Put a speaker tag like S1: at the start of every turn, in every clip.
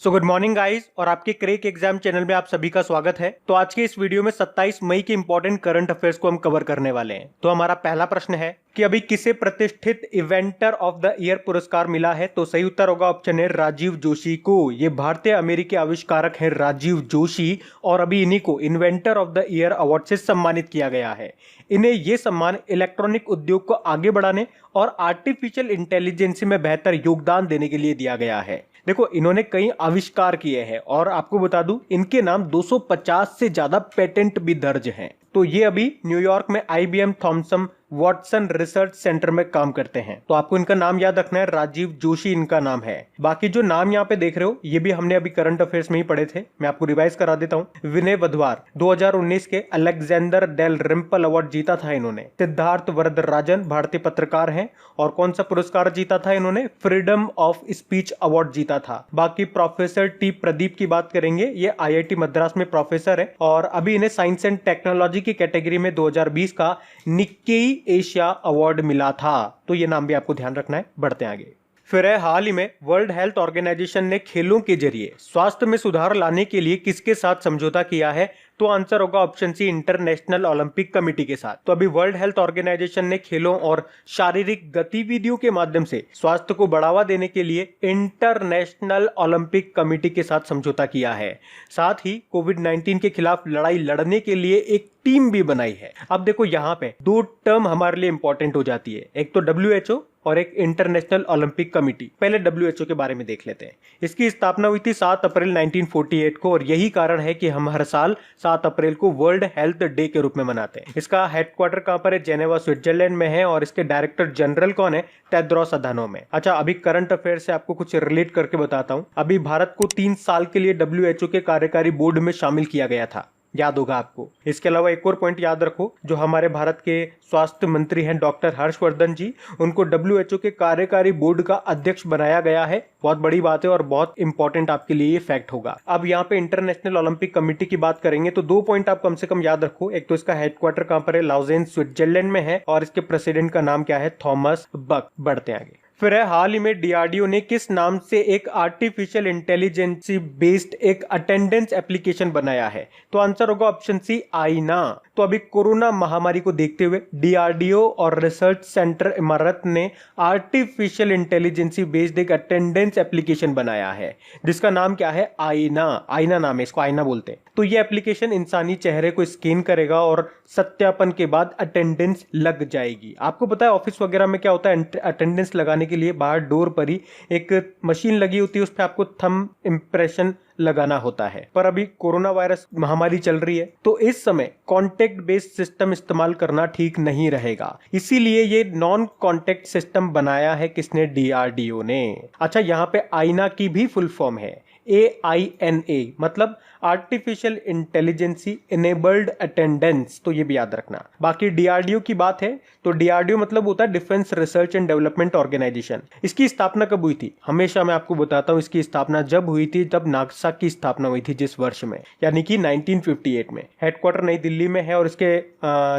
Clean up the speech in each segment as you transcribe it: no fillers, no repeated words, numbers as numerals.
S1: So good morning guys और आपके crack exam channel में आप सभी का स्वागत है। तो आज के इस वीडियो में 27 मई के इंपॉर्टेंट करंट अफेयर्स को हम कवर करने वाले हैं। तो हमारा पहला प्रश्न है कि अभी किसे प्रतिष्ठित इवेंटर ऑफ द ईयर पुरस्कार मिला है। तो सही उत्तर होगा ऑप्शन है राजीव जोशी को। ये भारतीय अमेरिकी आविष्कारक है राजीव जोशी और अभी इन्हीं को inventor of the year award से सम्मानित किया गया है। इन्हें यह सम्मान इलेक्ट्रॉनिक उद्योग को आगे बढ़ाने और आर्टिफिशियल इंटेलिजेंस में बेहतर योगदान देने के लिए दिया गया है। देखो, इन्होंने कई आविष्कार किए हैं और आपको बता दूं इनके नाम 250 से ज्यादा पेटेंट भी दर्ज हैं। तो ये अभी न्यूयॉर्क में IBM Thomson Watson research center में काम करते हैं। तो आपको इनका नाम याद रखना है, राजीव जोशी इनका नाम है। बाकी जो नाम यहाँ पे देख रहे हो ये भी हमने अभी करंट अफेयर्स में ही पढ़े थे, मैं आपको रिवाइज करा देता हूँ। विनय वधवार 2019 के अलेक्जेंडर डेल रिम्पल अवार्ड जीता था इन्होंने। सिद्धार्थ वरदराजन भारतीय पत्रकार हैं और कौन सा पुरस्कार जीता था इन्होंने? फ्रीडम ऑफ स्पीच अवार्ड जीता था। बाकी प्रोफेसर टी प्रदीप की बात करेंगे, ये IIT मद्रास में प्रोफेसर है और अभी इन्हें साइंस एंड टेक्नोलॉजी की कैटेगरी में 2020 का निक्केई एशिया अवार्ड मिला था। तो ये नाम भी आपको ध्यान रखना है। बढ़ते हैं आगे। फिर है हाल ही में वर्ल्ड हेल्थ ऑर्गेनाइजेशन ने खेलों के जरिए स्वास्थ्य में सुधार लाने के लिए किसके साथ समझौता किया है? तो आंसर होगा option C, international Olympic committee के साथ। तो अभी वर्ल्ड हेल्थ ऑर्गेनाइजेशन ने खेलों और शारीरिक गतिविधियों के माध्यम से स्वास्थ्य को बढ़ावा देने के लिए इंटरनेशनल ओलंपिक कमेटी के साथ समझौता किया है। साथ ही कोविड-19 के खिलाफ लड़ाई लड़ने के लिए एक टीम भी बनाई है। अब देखो, यहाँ पे दो टर्म हमारे लिए इंपॉर्टेंट हो जाती है, एक तो WHO और एक इंटरनेशनल ओलंपिक कमेटी। पहले WHO के बारे में देख लेते हैं। इसकी स्थापना हुई थी 7 अप्रैल 1948 को और यही कारण है कि हम हर साल 7 अप्रैल को वर्ल्ड हेल्थ डे के रूप में मनाते हैं। इसका हेडक्वार्टर कहां पर है? जेनेवा स्विट्जरलैंड में है और इसके डायरेक्टर जनरल कौन है? टेड्रोस अधानोम है। अच्छा, अभी करंट अफेयर से आपको कुछ रिलेट करके बताता हूं। अभी भारत को 3 साल के लिए WHO के कार्यकारी बोर्ड में शामिल किया गया था, याद होगा आपको। इसके अलावा एक और पॉइंट याद रखो, जो हमारे भारत के स्वास्थ्य मंत्री हैं डॉक्टर हर्षवर्धन जी, उनको WHO के कार्यकारी बोर्ड का अध्यक्ष बनाया गया है। बहुत बड़ी बात है और बहुत इंपॉर्टेंट आपके लिए ये फैक्ट होगा। अब यहाँ पे इंटरनेशनल ओलंपिक कमेटी की बात करेंगे तो 2 पॉइंट आप कम से कम याद रखो। एक तो इसका हेडक्वार्टर कहां पर है? लाउजेन स्विट्जरलैंड में है और इसके प्रेसिडेंट का नाम क्या है? थॉमस बक। बढ़ते आगे। फिर है हाल ही में DRDO ने किस नाम से एक आर्टिफिशियल इंटेलिजेंस बेस्ड एक अटेंडेंस एप्लीकेशन बनाया है? तो आंसर होगा ऑप्शन सी, आईना। तो अभी कोरोना महामारी को देखते हुए DRDO और रिसर्च सेंटर इमारत ने आर्टिफिशियल इंटेलिजेंस बेस्ड एक अटेंडेंस एप्लीकेशन बनाया है जिसका नाम क्या है? आईना। आईना नाम है, इसको आईना बोलते हैं। तो ये एप्लीकेशन इंसानी चेहरे को स्कैन करेगा और सत्यापन के बाद अटेंडेंस लग जाएगी। आपको पता है ऑफिस वगैरह में क्या होता है? अटेंडेंस लगाने के लिए बाहर डोर पर ही एक मशीन लगी होती है, उस पर आपको थंब इंप्रेशन लगाना होता है। पर अभी कोरोना वायरस महामारी चल रही है तो इस समय कॉन्टेक्ट बेस्ड सिस्टम इस्तेमाल करना ठीक नहीं रहेगा, इसीलिए ये नॉन कॉन्टेक्ट सिस्टम बनाया है किसने? DRDO ने। अच्छा, यहाँ पे आईना की भी फुल फॉर्म है AINA, मतलब आर्टिफिशियल इंटेलिजेंसी इनेबल्ड अटेंडेंस। तो ये भी याद रखना। बाकी DRDO की बात है तो DRDO मतलब होता है defence research and development organisation. इसकी स्थापना कब हुई थी? हमेशा मैं आपको बताता हूं इसकी स्थापना जब हुई थी, जब नासा की स्थापना हुई थी, जिस वर्ष में, यानी कि 1958 में। हेडक्वार्टर नई दिल्ली में है और इसके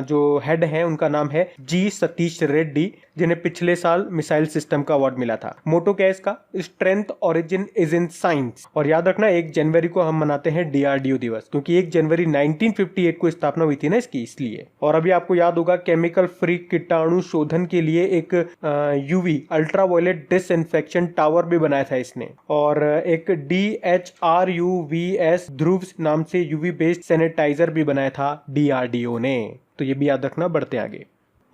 S1: जो हेड है उनका नाम है G सतीश रेड्डी, जिन्हें पिछले साल मिसाइल सिस्टम का अवार्ड मिला था। मोटो क्या है इसका? Strength origin is in science. और याद रखना 1 जनवरी को हम मनाते हैं DRDO दिवस, क्योंकि 1 जनवरी 1958 को स्थापना हुई थी ना इसकी, इसलिए। और अभी आपको याद होगा केमिकल फ्री कीटाणु शोधन के लिए एक UV अल्ट्रावायलेट डिसइंफेक्शन टावर भी बनाया था इसने, और एक DHRUVS ध्रुव नाम से UV बेस्ड सैनिटाइजर भी बनाया था DRDO ने। तो ये भी याद रखना। बढ़ते आगे।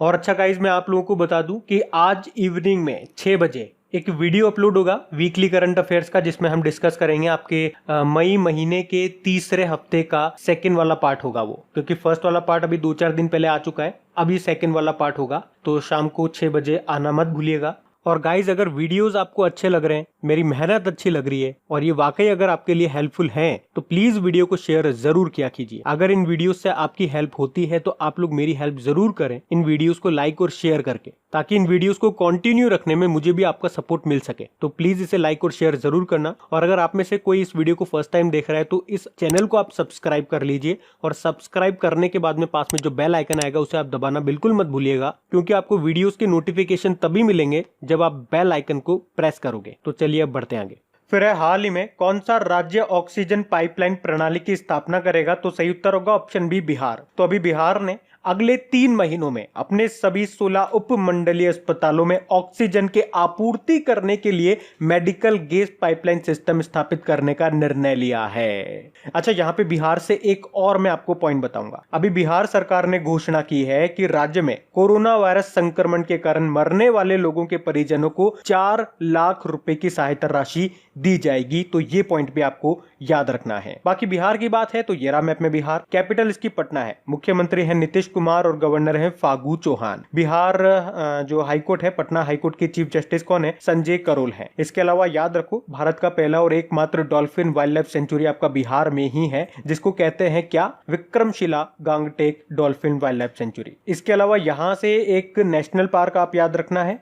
S1: और अच्छा गाइज, मैं आप लोगों को बता दूं कि आज इवनिंग में 6 बजे एक वीडियो अपलोड होगा वीकली करंट अफेयर्स का, जिसमें हम डिस्कस करेंगे आपके मई महीने के तीसरे हफ्ते का सेकंड वाला पार्ट होगा वो, क्योंकि फर्स्ट वाला पार्ट अभी 2-4 दिन पहले आ चुका है। अभी सेकंड वाला पार्ट होगा, तो शाम को 6 बजे आना मत भूलिएगा। और गाइज, अगर वीडियोस आपको अच्छे लग रहे हैं, मेरी मेहनत अच्छी लग रही है और ये वाकई अगर आपके लिए हेल्पफुल है, तो प्लीज वीडियो को शेयर जरूर किया कीजिए। अगर इन वीडियोस से आपकी हेल्प होती है तो आप लोग मेरी हेल्प जरूर करें इन वीडियोस को लाइक और शेयर करके, ताकि इन वीडियोस को कंटिन्यू रखने में मुझे भी आपका सपोर्ट मिल सके। तो प्लीज इसे लाइक और शेयर जरूर करना। और अगर आप में से कोई इस वीडियो को फर्स्ट टाइम देख रहा है तो इस चैनल को आप सब्सक्राइब कर लीजिए, और सब्सक्राइब करने के बाद में पास में जो बेल आइकन आएगा उसे आप दबाना बिल्कुल मत भूलिएगा, क्योंकि आपको वीडियोस के नोटिफिकेशन तभी मिलेंगे जब आप बेल आइकन को प्रेस करोगे। तो चलिए अब बढ़ते हैं आगे। फिर है हाल ही में कौन सा राज्य ऑक्सीजन पाइपलाइन प्रणाली की स्थापना करेगा? तो सही उत्तर होगा ऑप्शन बी बिहार। तो अभी बिहार ने अगले 3 महीनों में अपने सभी 16 उपमंडलीय अस्पतालों में ऑक्सीजन के आपूर्ति करने के लिए मेडिकल गैस पाइपलाइन सिस्टम स्थापित करने का निर्णय लिया है। अच्छा, यहां पे बिहार से एक और मैं आपको पॉइंट बताऊंगा। अभी बिहार सरकार ने घोषणा की है कि राज्य में कोरोना वायरस संक्रमण के कारण मरने वाले लोगों के परिजनों को 4 लाख रुपए की सहायता राशि दी जाएगी। तो ये पॉइंट भी आपको याद रखना है। बाकी बिहार की बात है तो ये रहा मैप में बिहार। कैपिटल इसकी पटना है, मुख्यमंत्री है नीतीश कुमार और गवर्नर है फागू चौहान। बिहार जो हाईकोर्ट है, पटना हाईकोर्ट के चीफ जस्टिस कौन है? संजय करोल है। इसके अलावा याद रखो, भारत का पहला और एकमात्र डॉल्फिन वाइल्ड लाइफ सेंचुरी आपका बिहार में ही है, जिसको कहते हैं क्या? Vikramshila Gangetic dolphin wildlife sanctuary. इसके अलावा यहां से एक नेशनल पार्क आप याद रखना है,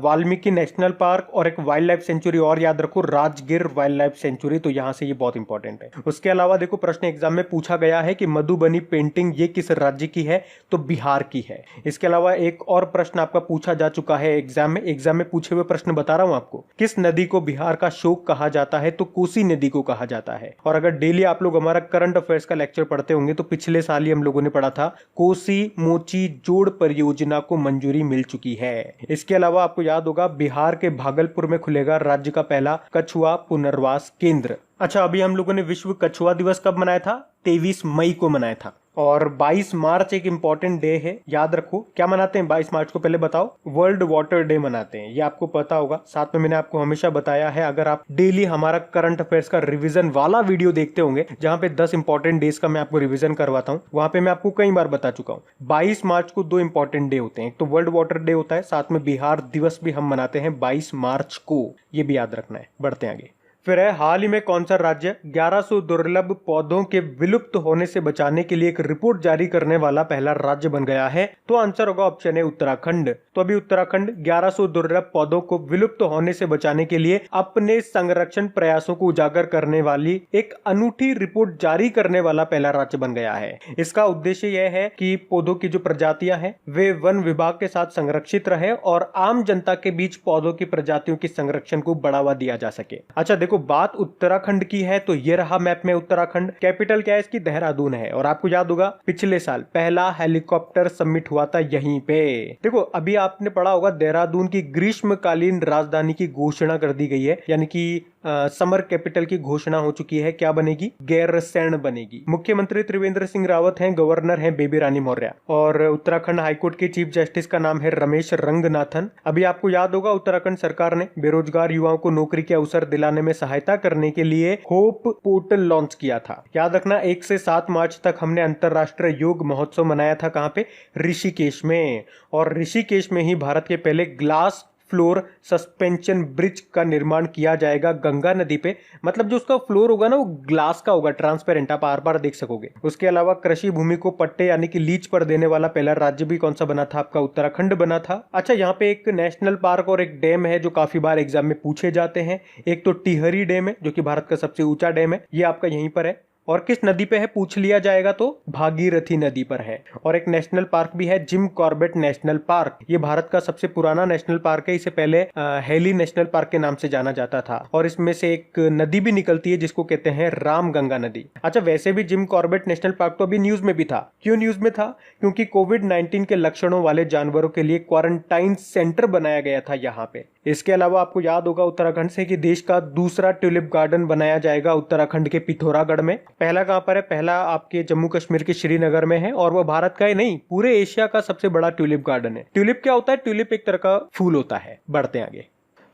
S1: वाल्मीकि नेशनल पार्क, और एक वाइल्ड लाइफ सेंचुरी और याद रखो, राजगिर वाइल्ड लाइफ सेंचुरी। तो यहां से ये बहुत इंपॉर्टेंट है। उसके अलावा देखो, प्रश्न एग्जाम में पूछा गया है कि मधुबनी पेंटिंग ये किस राज्य की है? तो बिहार की है। इसके अलावा एक और प्रश्न आपका पूछा जा चुका है एग्जाम में पूछे हुए प्रश्न बता रहा हूं आपको। किस नदी को बिहार का शोक कहा जाता है? तो कोसी नदी को कहा जाता है। और अगर डेली आप लोग हमारा करंट अफेयर्स का लेक्चर पढ़ते होंगे तो पिछले साल ही हम लोगों ने पढ़ा था, कोसी मोची जोड़ परियोजना को मंजूरी मिल चुकी है। इसके अलावा आपको याद होगा, बिहार के भागलपुर में खुलेगा राज्य का पहला कछुआ पुनर्वास केंद्र। अच्छा, अभी हम लोगों ने विश्व कछुआ दिवस कब मनाया था? 23 मई को मनाया था। और 22 मार्च एक इंपॉर्टेंट डे है, याद रखो। क्या मनाते हैं 22 मार्च को? पहले बताओ। वर्ल्ड वाटर डे मनाते हैं, ये आपको पता होगा। साथ में मैंने आपको हमेशा बताया है, अगर आप डेली हमारा करंट अफेयर्स का रिवीजन वाला वीडियो देखते होंगे, जहां पे 10 इंपॉर्टेंट डेज का मैं आपको रिवीजन करवाता हूं, वहां पे मैं आपको कई बार बता चुका हूं। 22 मार्च को 2 इंपॉर्टेंट डे होते हैं, एक तो वर्ल्ड वाटर डे होता है, साथ में बिहार दिवस भी हम मनाते हैं 22 मार्च को। ये भी याद रखना है। बढ़ते हैं आगे। फिर है हाल ही में कौन सा राज्य 1100 दुर्लभ पौधों के विलुप्त होने से बचाने के लिए एक रिपोर्ट जारी करने वाला पहला राज्य बन गया है? तो आंसर होगा ऑप्शन है उत्तराखंड। तो अभी उत्तराखंड 1100 दुर्लभ पौधों को विलुप्त होने से बचाने के लिए अपने संरक्षण प्रयासों को उजागर करने वाली एक अनूठी रिपोर्ट जारी करने वाला पहला राज्य बन गया है। इसका उद्देश्य यह है कि पौधों की जो प्रजातियां हैं वे वन विभाग के साथ संरक्षित रहे और आम जनता के बीच पौधों की प्रजातियों के संरक्षण को बढ़ावा दिया जा सके। अच्छा देखो, बात उत्तराखंड की है तो ये रहा मैप में उत्तराखंड। कैपिटल क्या है इसकी? देहरादून है। और आपको याद होगा, पिछले साल पहला हेलीकॉप्टर समिट हुआ था यहीं पे। देखो, अभी आपने पढ़ा होगा, देहरादून की ग्रीष्मकालीन राजधानी की घोषणा कर दी गई है, यानी कि समर कैपिटल की घोषणा हो चुकी है। क्या बनेगी? गैरसैंण बनेगी। मुख्यमंत्री त्रिवेंद्र सिंह रावत हैं, गवर्नर हैं बेबी रानी मौर्य, और उत्तराखंड हाईकोर्ट के चीफ जस्टिस का नाम है रमेश रंगनाथन। अभी आपको याद होगा, उत्तराखंड सरकार ने बेरोजगार युवाओं को नौकरी के अवसर दिलाने में सहायता करने के लिए होप पोर्टल लॉन्च किया था। याद रखना, 1 से 7 मार्च तक हमने अंतरराष्ट्रीय योग महोत्सव मनाया था। कहां पे? ऋषिकेश में। और ऋषिकेश में ही भारत के पहले ग्लास फ्लोर सस्पेंशन ब्रिज का निर्माण किया जाएगा गंगा नदी पे। मतलब जो उसका फ्लोर होगा ना, वो ग्लास का होगा, ट्रांसपेरेंट, आप आर पार देख सकोगे। उसके अलावा कृषि भूमि को पट्टे यानी कि लीज पर देने वाला पहला राज्य भी कौन सा बना था? आपका उत्तराखंड बना था। अच्छा, यहाँ पे एक नेशनल पार्क और एक डैम है जो काफी बार एग्जाम में पूछे जाते हैं। एक तो टिहरी डैम है जो कि भारत का सबसे ऊंचा डैम है, ये आपका यहीं पर है। और किस नदी पे है पूछ लिया जाएगा तो भागीरथी नदी पर है। और एक नेशनल पार्क भी है, जिम कॉर्बेट नेशनल पार्क। ये भारत का सबसे पुराना नेशनल पार्क है। इसे पहले हेली नेशनल पार्क के नाम से जाना जाता था। और इसमें से एक नदी भी निकलती है जिसको कहते हैं रामगंगा नदी। अच्छा, वैसे भी जिम कॉर्बेट नेशनल पार्क तो अभी न्यूज में भी था। क्यों न्यूज में था? क्योंकि कोविड-19 के लक्षणों वाले जानवरों के लिए क्वारंटाइन सेंटर बनाया गया था यहाँ पे। इसके अलावा आपको याद होगा उत्तराखंड से कि देश का दूसरा ट्यूलिप गार्डन बनाया जाएगा उत्तराखंड के पिथौरागढ़ में। पहला कहां पर है? पहला आपके जम्मू कश्मीर के श्रीनगर में है, और वो भारत का ही नहीं, पूरे एशिया का सबसे बड़ा ट्यूलिप गार्डन है। ट्यूलिप क्या होता है? ट्यूलिप एक तरह का फूल होता है। बढ़ते हैं आगे।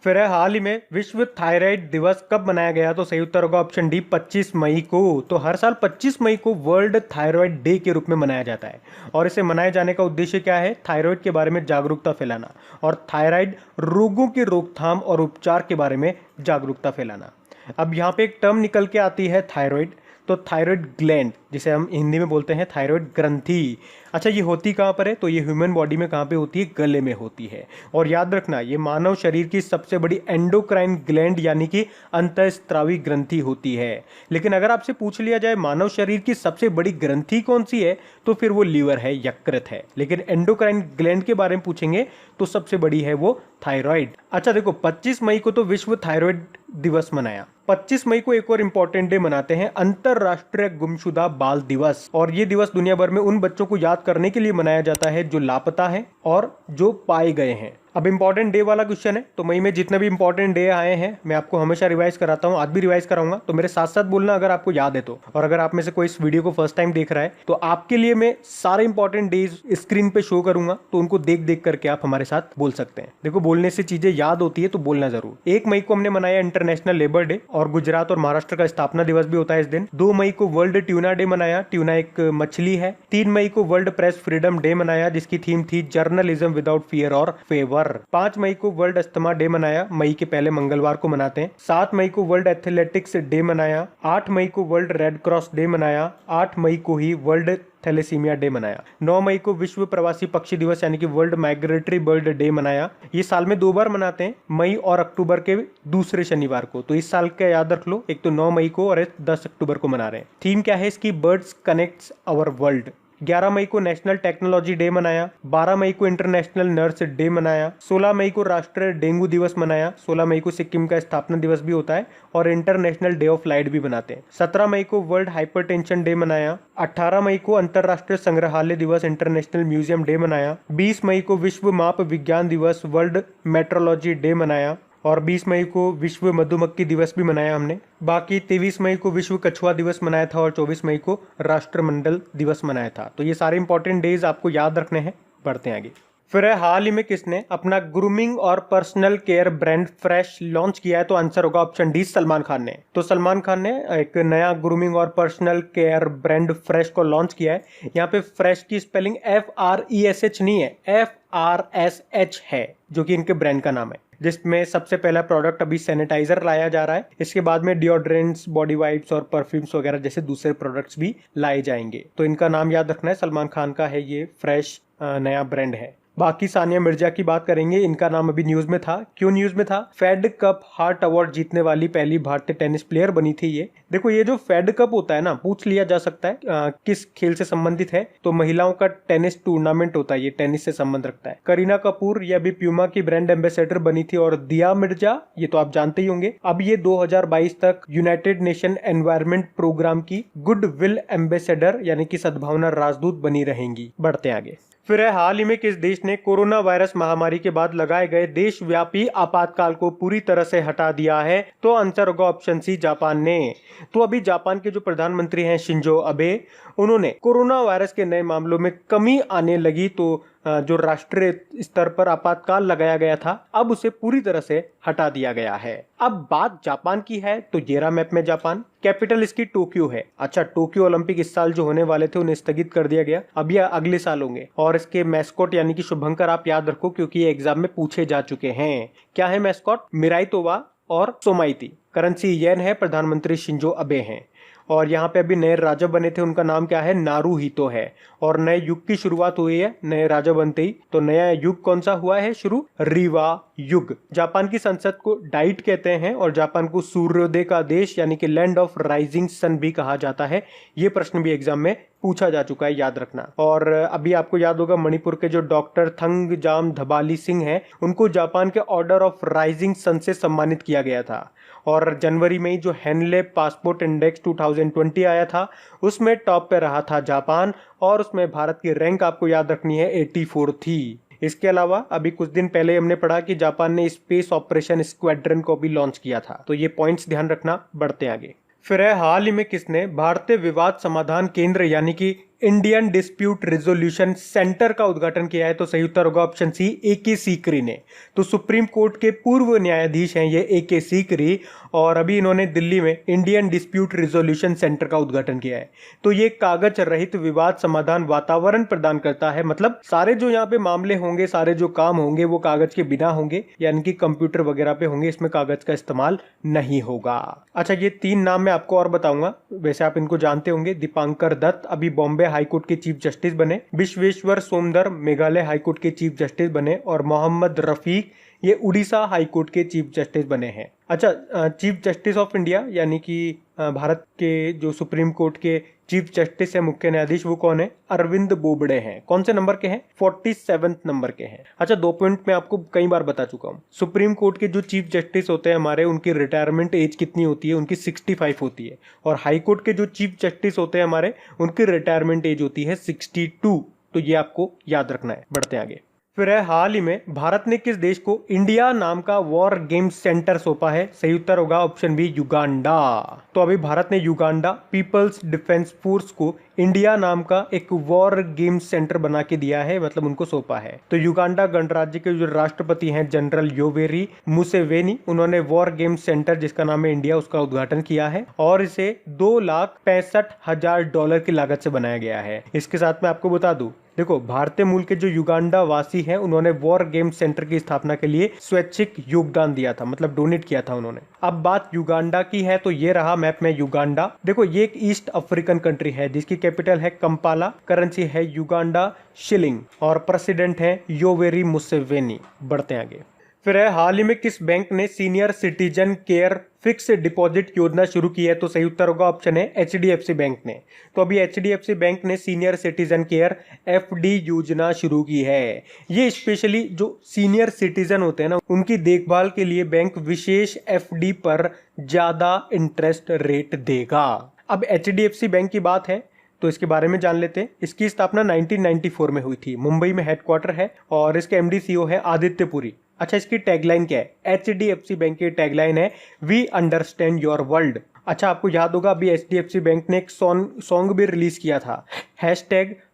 S1: फिर है हाल ही में विश्व थायराइड दिवस कब मनाया गया? तो सही उत्तर होगा ऑप्शन डी 25 मई को। तो हर साल 25 मई को वर्ल्ड थायराइड डे के रूप में मनाया जाता है। और इसे मनाए जाने का उद्देश्य क्या है? थायराइड के बारे में जागरूकता फैलाना और थायराइड रोगों की रोकथाम और उपचार के बारे में जागरूकता फैलाना। अब यहाँ पे एक टर्म निकल के आती है थायराइड। तो थायराइड ग्लैंड, जिसे हम हिंदी में बोलते हैं थायराइड ग्रंथि। अच्छा, ये होती कहाँ पर है? तो ये ह्यूमन बॉडी में कहाँ पे होती है? गले में होती है। और याद रखना, ये मानव शरीर की सबसे बड़ी एंडोक्राइन ग्लैंड यानी कि अंतःस्रावी ग्रंथि होती है। लेकिन अगर आपसे पूछ लिया जाए मानव शरीर की सबसे बड़ी ग्रंथि कौन सी है, तो फिर वो लीवर है, यकृत है। लेकिन एंडोक्राइन ग्लैंड के बारे में पूछेंगे तो सबसे बड़ी है वो थायराइड। अच्छा देखो, 25 मई को तो विश्व थायराइड दिवस मनाया। 25 मई को एक और इंपॉर्टेंट डे मनाते हैं, अंतरराष्ट्रीय गुमशुदा बाल दिवस। और ये दिवस दुनिया भर में उन बच्चों को याद करने के लिए मनाया जाता है जो लापता हैं और जो पाए गए हैं। अब इंपॉर्टेंट डे वाला क्वेश्चन है, तो मई में जितने भी इंपॉर्टेंट डे आए हैं मैं आपको हमेशा रिवाइज कराता हूँ, आज भी रिवाइज कराऊंगा, तो मेरे साथ साथ बोलना अगर आपको याद है तो। और अगर आप में से कोई इस वीडियो को फर्स्ट टाइम देख रहा है तो आपके लिए मैं सारे इंपॉर्टेंट डेज स्क्रीन पे शो करूंगा, तो उनको देख देख करके आप हमारे साथ बोल सकते हैं। देखो, बोलने से चीजें याद होती है तो बोलना जरूर। 1 मई को हमने मनाया इंटरनेशनल लेबर डे, और गुजरात और महाराष्ट्र का स्थापना दिवस भी होता है इस दिन। 2 मई को वर्ल्ड ट्यूना डे मनाया, ट्यूना एक मछली है। 3 मई को वर्ल्ड प्रेस फ्रीडम डे मनाया, जिसकी थीम थी जर्नलिज्म विदाउट फियर और फेवर। 5 मई को वर्ल्ड अस्थमा डे मनाया, मई के पहले मंगलवार को मनाते हैं। 7 मई को वर्ल्ड एथलेटिक्स डे मनाया। 8 मई को वर्ल्ड रेड क्रॉस डे मनाया। 8 मई को ही वर्ल्ड थैलेसीमिया डे मनाया। 9 मई को विश्व प्रवासी पक्षी दिवस यानी कि वर्ल्ड माइग्रेटरी बर्ड डे मनाया। ये साल में 2 बार मनाते हैं, मई और अक्टूबर के दूसरे शनिवार को। तो इस साल का याद रख लो, एक तो 9 मई को और एक 10 अक्टूबर को मना रहे हैं। थीम क्या है इसकी? Birds connect our world. 11 मई को नेशनल टेक्नोलॉजी डे मनाया। 12 मई को इंटरनेशनल नर्स डे मनाया। 16 मई को राष्ट्रीय डेंगू दिवस मनाया। 16 मई को सिक्किम का स्थापना दिवस भी होता है और इंटरनेशनल डे ऑफ लाइट भी मनाते हैं। 17 मई को वर्ल्ड हाइपरटेंशन डे मनाया। 18 मई को अंतरराष्ट्रीय संग्रहालय दिवस इंटरनेशनल म्यूजियम डे मनाया। 20 मई को विश्व माप विज्ञान दिवस वर्ल्ड मेट्रोलॉजी डे मनाया। और 20 मई को विश्व मधुमक्खी दिवस भी मनाया हमने। बाकी 23 मई को विश्व कछुआ दिवस मनाया था और 24 मई को राष्ट्रमंडल दिवस मनाया था। तो ये सारे इंपॉर्टेंट डेज आपको याद रखने हैं। बढ़ते हैं आगे। फिर हाल ही में किसने अपना ग्रूमिंग और personal care brand fresh launch किया है? तो आंसर होगा ऑप्शन डी, सलमान खान ने। तो सलमान खान ने एक नया ग्रूमिंग और पर्सनल केयर ब्रांड फ्रेश को लॉन्च किया है। यहाँ पे फ्रेश की स्पेलिंग FRESH नहीं है, FRSH है, जो कि इनके ब्रांड का नाम है, जिसमें सबसे पहला प्रोडक्ट अभी सैनिटाइजर लाया जा रहा है। इसके बाद में डिओड्रेंट्स, बॉडी वाइप्स और परफ्यूम्स वगैरह जैसे दूसरे प्रोडक्ट्स भी लाए जाएंगे। तो इनका नाम याद रखना है, सलमान खान का है ये फ्रेश नया ब्रांड है। बाकी सानिया मिर्जा की बात करेंगे, इनका नाम अभी न्यूज में था। क्यों न्यूज में था? फेड कप हार्ट अवार्ड जीतने वाली पहली भारतीय टेनिस प्लेयर बनी थी ये। देखो, ये जो फेड कप होता है ना, पूछ लिया जा सकता है किस खेल से संबंधित है, तो महिलाओं का टेनिस टूर्नामेंट होता है, ये टेनिस से संबंध रखता है। करीना कपूर ये अभी प्यूमा की ब्रांड एम्बेसडर बनी थी, और दिया मिर्जा ये तो आप जानते ही होंगे, अब ये 2022 तक यूनाइटेड नेशन एनवायरमेंट प्रोग्राम की गुड विल एम्बेसडर यानी कि सद्भावना राजदूत बनी रहेंगी। बढ़ते आगे। फिर हाल ही में किस देश ने कोरोना वायरस महामारी के बाद लगाए गए देशव्यापी आपातकाल को पूरी तरह से हटा दिया है? तो आंसर होगा ऑप्शन सी, जापान ने। तो अभी जापान के जो प्रधानमंत्री हैं शिंजो अबे, उन्होंने कोरोना वायरस के नए मामलों में कमी आने लगी तो जो राष्ट्रीय स्तर पर आपातकाल लगाया गया था, अब उसे पूरी तरह से हटा दिया गया है। अब बात जापान की है, तो ये रहा मैप में जापान। कैपिटल इसकी टोक्यो है। अच्छा, टोक्यो ओलंपिक इस साल जो होने वाले थे उन्हें स्थगित कर दिया गया, अब ये अगले साल होंगे। और इसके मैस्कॉट यानी कि शुभंकर आप याद रखो, क्योंकि ये एग्जाम में पूछे जा चुके हैं। क्या है मैस्कॉट? मिराइतोवा और सोमाइती। करेंसी येन है, प्रधानमंत्री शिंजो अबे हैं। और यहाँ पे अभी नए राजा बने थे, उनका नाम क्या है? नारूहितो है। और नए युग की शुरुआत हुई है नए राजा बनते ही। तो नया युग कौन सा हुआ है शुरू? रीवा युग। जापान की संसद को डाइट कहते हैं, और जापान को सूर्योदय का देश यानी कि लैंड ऑफ राइजिंग सन भी कहा जाता है। ये प्रश्न भी एग्जाम में पूछा जा चुका है, याद रखना। और अभी आपको याद होगा मणिपुर के जो डॉक्टर थंगजाम धबाली सिंह हैं, उनको जापान के ऑर्डर ऑफ राइजिंग सन से सम्मानित किया गया था। और जनवरी में जो हेनले पासपोर्ट इंडेक्स 2020 आया था, उसमें टॉप पे रहा था जापान, और उसमें भारत की रैंक आपको याद रखनी है 84 थी। इसके अलावा अभी कुछ दिन पहले हमने पढ़ा कि जापान ने स्पेस ऑपरेशन स्क्वाड्रन को भी लॉन्च किया था। तो ये पॉइंट्स ध्यान रखना। बढ़ते आगे। फिर हाल ही में किसने भारतीय विवाद समाधान केंद्र यानी कि इंडियन डिस्प्यूट रिजोल्यूशन सेंटर का उद्घाटन किया है? तो सही उत्तर होगा ऑप्शन सी, AK सीकरी ने। तो सुप्रीम कोर्ट के पूर्व न्यायाधीश हैं ये AK सीकरी, और अभी इन्होंने दिल्ली में इंडियन डिस्प्यूट रिजोल्यूशन सेंटर का उद्घाटन किया है। तो ये कागज रहित विवाद समाधान वातावरण प्रदान करता है, मतलब सारे जो यहाँ पे मामले होंगे, सारे जो काम होंगे वो कागज के बिना होंगे, यानी कि कंप्यूटर वगैरह पे होंगे, इसमें कागज का इस्तेमाल नहीं होगा। अच्छा, ये 3 नाम मैं आपको और बताऊंगा, वैसे आप इनको जानते होंगे। दीपांकर दत्त अभी बॉम्बे हाईकोर्ट के चीफ जस्टिस बने, विश्वेश्वर सोमदर मेघालय हाईकोर्ट के चीफ जस्टिस बने, और मोहम्मद रफीक ये उड़ीसा हाईकोर्ट के चीफ जस्टिस बने हैं। अच्छा, चीफ जस्टिस ऑफ इंडिया यानी कि भारत के जो सुप्रीम कोर्ट के चीफ जस्टिस है, मुख्य न्यायाधीश, वो कौन है? अरविंद बोबडे हैं। कौन से नंबर के हैं? 47 नंबर के हैं। अच्छा, 2 पॉइंट मैं आपको कई बार बता चुका हूँ। सुप्रीम कोर्ट के जो चीफ जस्टिस होते हैं हमारे, उनकी रिटायरमेंट एज कितनी होती है? उनकी 65 होती है। और हाई कोर्ट के जो चीफ जस्टिस होते हैं हमारे, उनकी रिटायरमेंट एज होती है 62। तो ये आपको याद रखना है। बढ़ते आगे। फिर है, हाल ही में भारत ने किस देश को इंडिया नाम का वॉर गेम्स सेंटर सौंपा है? सही उत्तर होगा ऑप्शन बी, युगांडा। तो अभी भारत ने युगांडा पीपल्स डिफेंस फोर्स को इंडिया नाम का एक वॉर गेम्स सेंटर बना के दिया है, मतलब उनको सौंपा है। तो युगांडा गणराज्य के जो राष्ट्रपति हैं जनरल योवेरी मुसेवेनी, उन्होंने वॉर गेम्स सेंटर जिसका नाम है इंडिया, उसका उद्घाटन किया है, और इसे $2,65,000 की लागत से बनाया गया है। इसके साथ मैं आपको बता दूं, देखो, भारतीय मूल के जो युगांडा वासी हैं, उन्होंने वॉर गेम्स सेंटर की स्थापना के लिए स्वैच्छिक योगदान दिया था, मतलब डोनेट किया था उन्होंने। अब बात युगांडा की है, तो ये रहा मैप में युगांडा। देखो, ये एक ईस्ट अफ्रीकन कंट्री है जिसकी कैपिटल है कंपाला, करेंसी है युगांडा शिलिंग, और प्रेसिडेंट है योवेरी मुसेवेनी। बढ़ते हैं आगे। फिर है, हाल ही में किस बैंक ने senior citizen care fix deposit योजना शुरू की है? तो सही उत्तर होगा ऑप्शन है, HDFC बैंक ने। तो अभी HDFC बैंक ने सीनियर सिटीजन केयर FD योजना शुरू की है। ये स्पेशली जो सीनियर सिटीजन होते हैं ना, उनकी देखभाल के लिए बैंक विशेष FD पर ज्यादा इंटरेस्ट रेट देगा। अब HDFC बैंक की बात है तो इसके बारे में जान लेते हैं। इसकी स्थापना 1994 में हुई थी। मुंबई में हेडक्वार्टर है, और इसके MD CEO है आदित्य पुरी। अच्छा, इसकी टैगलाइन क्या है? HDFC बैंक की टैगलाइन है, वी अंडरस्टैंड योर वर्ल्ड। अच्छा, आपको याद होगा अभी HDFC बैंक ने एक सॉन्ग भी रिलीज किया था,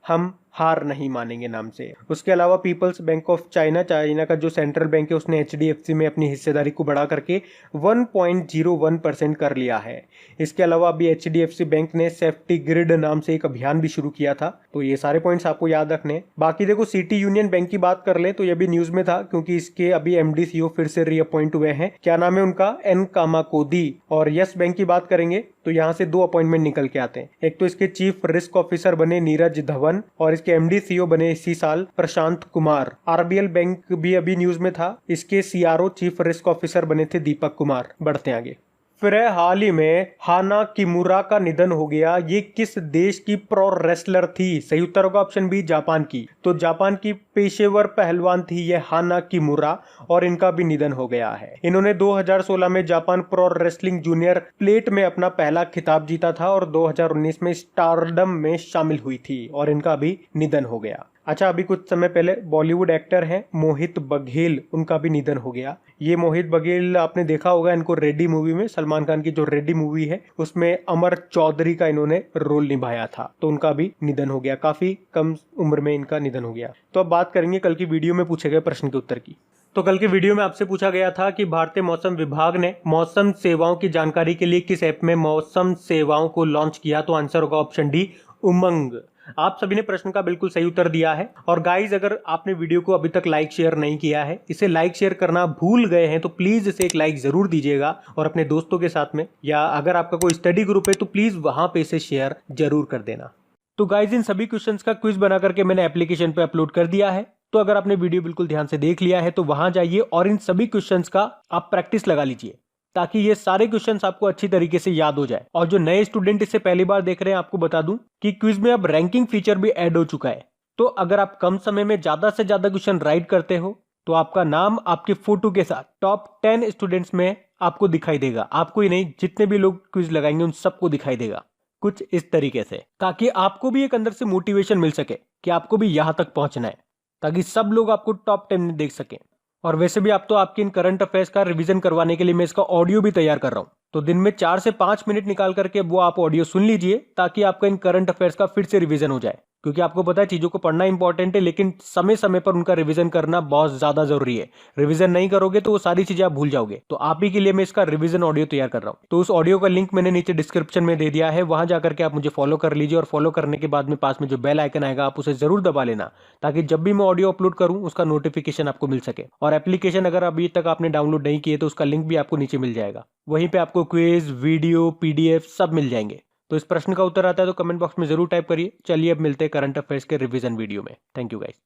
S1: #हम हार नहीं मानेंगे नाम से। उसके अलावा पीपल्स बैंक ऑफ चाइना का जो सेंट्रल बैंक है, उसने HDFC में अपनी हिस्सेदारी को बढ़ा करके 1.01% कर लिया है। इसके अलावा अभी HDFC बैंक ने सेफ्टी ग्रिड नाम से एक अभियान भी शुरू किया था। तो ये सारे पॉइंट्स आपको याद रखने। बाकी देखो, सिटी यूनियन बैंक की बात कर ले तो ये भी न्यूज में था, क्योंकि इसके अभी MD CEO फिर से रीअपॉइंट हुए हैं। क्या नाम है उनका? N कामाकोदी। और यस बैंक की बात करेंगे तो यहाँ से 2 अपॉइंटमेंट निकल के आते हैं। एक तो इसके चीफ रिस्क ऑफिसर बने नीरज धवन, और इसके MD CEO बने इसी साल प्रशांत कुमार। RBL बैंक भी अभी न्यूज में था, इसके CRO चीफ रिस्क ऑफिसर बने थे दीपक कुमार। बढ़ते हैं आगे। फिर है, हाल ही में हाना किमुरा का निधन हो गया। ये किस देश की प्रो रेसलर थी? सही उत्तर होगा ऑप्शन बी, जापान की। तो जापान की पेशेवर पहलवान थी ये हाना किमुरा, और इनका भी निधन हो गया है। इन्होंने 2016 में Japan pro wrestling junior plate में अपना पहला खिताब जीता था, और 2019 में स्टारडम में शामिल हुई थी, और इनका भी निधन हो गया। अच्छा, अभी कुछ समय पहले बॉलीवुड एक्टर हैं मोहित बघेल, उनका भी निधन हो गया। ये मोहित बघेल आपने देखा होगा, इनको रेड्डी मूवी में, सलमान खान की जो रेड्डी मूवी है, उसमें अमर चौधरी का इन्होंने रोल निभाया था। तो उनका भी निधन हो गया, काफी कम उम्र में इनका निधन हो गया। तो अब बात करेंगे कल की वीडियो में पूछे गए प्रश्न के उत्तर की। तो कल की वीडियो में आपसे पूछा गया था कि भारतीय मौसम विभाग ने मौसम सेवाओं की जानकारी के लिए किस ऐप में मौसम सेवाओं को लॉन्च किया? तो आंसर होगा ऑप्शन डी, उमंग। आप सभी ने प्रश्न का बिल्कुल सही उत्तर दिया है। और गाइज, अगर आपने वीडियो को अभी तक लाइक शेयर नहीं किया है, इसे लाइक शेयर करना भूल गए हैं, तो प्लीज इसे एक लाइक जरूर दीजिएगा, और अपने दोस्तों के साथ में, या अगर आपका कोई स्टडी ग्रुप है तो प्लीज वहां पे इसे शेयर जरूर कर देना। तो गाइज, इन सभी क्वेश्चंस का क्विज बना करके मैंने एप्लीकेशन पे अपलोड कर दिया है। तो अगर आपने वीडियो बिल्कुल ध्यान से देख लिया है तो वहां जाइए और इन सभी क्वेश्चंस का आप प्रैक्टिस लगा लीजिए, ताकि ये सारे क्वेश्चंस आपको अच्छी तरीके से याद हो जाए। और जो नए स्टूडेंट इसे पहली बार देख रहे हैं, आपको बता दूं कि क्विज में अब रैंकिंग फीचर भी ऐड हो चुका है। तो अगर आप कम समय में ज्यादा से ज्यादा क्वेश्चन राइट करते हो तो आपका नाम आपके फोटो के साथ टॉप 10 स्टूडेंट्स में आपको दिखाई देगा। आपको ही नहीं, जितने भी लोग क्विज लगाएंगे उन सबको दिखाई देगा, कुछ इस तरीके से, ताकि आपको भी एक अंदर से मोटिवेशन मिल सके कि आपको भी यहां तक पहुंचना है, ताकि सब लोग आपको टॉप 10 में देख सकें। और वैसे भी आप तो आपके इन करंट अफेयर्स का रिवीजन करवाने के लिए मैं इसका ऑडियो भी तैयार कर रहा हूं, तो दिन में 4 से 5 मिनट निकाल करके वो आप ऑडियो सुन लीजिए ताकि आपका इन करंट अफेयर्स का फिर से रिवीजन हो जाए। क्योंकि आपको पता है चीजों को पढ़ना इंपॉर्टेंट है, लेकिन समय समय पर उनका रिवीजन करना बहुत ज्यादा जरूरी है। रिवीजन नहीं करोगे तो वो सारी चीजें आप भूल जाओगे। तो आप ही के लिए मैं इसका रिवीजन ऑडियो तैयार कर रहा हूं। तो उस ऑडियो का लिंक मैंने नीचे डिस्क्रिप्शन में दे दिया है, वहां जाकर के आप मुझे फॉलो कर लीजिए। और फॉलो करने के बाद में पास में जो बेल आइकन आएगा आप उसे जरूर दबा लेना, ताकि जब भी मैं ऑडियो अपलोड करूं उसका नोटिफिकेशन आपको मिल सके। और एप्लीकेशन अगर अभी तक आपने डाउनलोड नहीं किए तो उसका लिंक भी आपको नीचे मिल जाएगा। वहीं पे आपको क्विज, वीडियो, पीडीएफ सब मिल जाएंगे। तो इस प्रश्न का उत्तर आता है तो कमेंट बॉक्स में जरूर टाइप करिए। चलिए अब मिलते हैं करंट अफेयर्स के रिवीजन वीडियो में। Thank you guys.